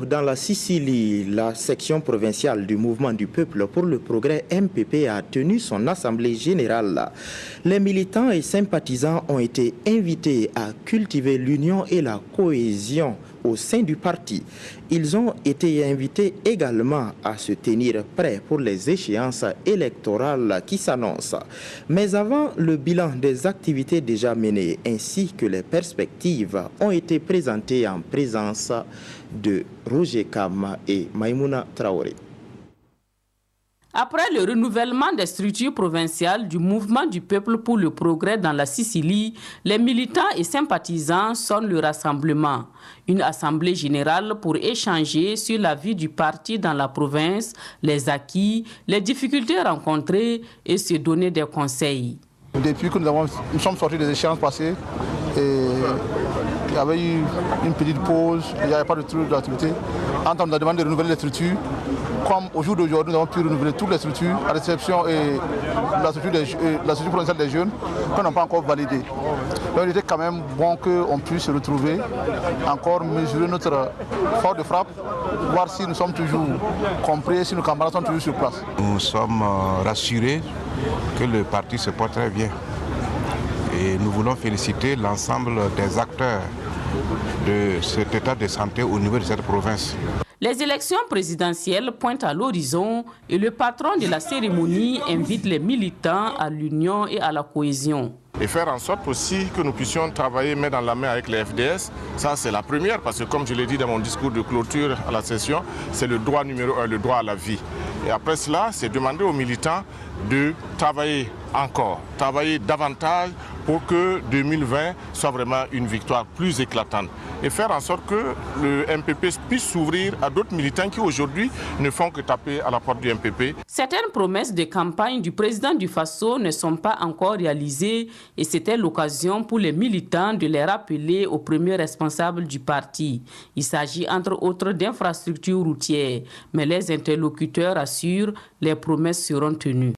Dans la Sicile, la section provinciale du Mouvement du Peuple pour le Progrès MPP a tenu son assemblée générale. Les militants et sympathisants ont été invités à cultiver l'union et la cohésion au sein du parti. Ils ont été invités également à se tenir prêts pour les échéances électorales qui s'annoncent. Mais avant, le bilan des activités déjà menées ainsi que les perspectives ont été présentées en présence de Roger Kama et Maïmouna Traoré. Après le renouvellement des structures provinciales du Mouvement du Peuple pour le Progrès dans la Sicile, les militants et sympathisants sonnent le rassemblement. Une assemblée générale pour échanger sur la vie du parti dans la province, les acquis, les difficultés rencontrées et se donner des conseils. Depuis que nous sommes sortis des échéances passées, il y avait eu une petite pause, il n'y avait pas de truc d'activité. Quand on nous a demandé de renouveler les structures, comme au jour d'aujourd'hui, nous avons pu renouveler toutes les structures, à l'exception et la structure provinciale des jeunes, qu'on n'a pas encore validée. Donc il était quand même bon qu'on puisse se retrouver, encore mesurer notre force de frappe, voir si nous sommes toujours compris, si nos camarades sont toujours sur place. Nous sommes rassurés que le parti se porte très bien. Et nous voulons féliciter l'ensemble des acteurs de cet état de santé au niveau de cette province. Les élections présidentielles pointent à l'horizon et le patron de la cérémonie invite les militants à l'union et à la cohésion. Et faire en sorte aussi que nous puissions travailler main dans la main avec les FDS. Ça, c'est la première, parce que comme je l'ai dit dans mon discours de clôture à la session, c'est le droit numéro 1, le droit à la vie. Et après cela, c'est demander aux militants de travailler encore, travailler davantage pour que 2020 soit vraiment une victoire plus éclatante. Et faire en sorte que le MPP puisse s'ouvrir à d'autres militants qui aujourd'hui ne font que taper à la porte du MPP. Certaines promesses de campagne du président du Faso ne sont pas encore réalisées et c'était l'occasion pour les militants de les rappeler aux premiers responsables du parti. Il s'agit entre autres d'infrastructures routières, mais les interlocuteurs assurent les promesses seront tenues.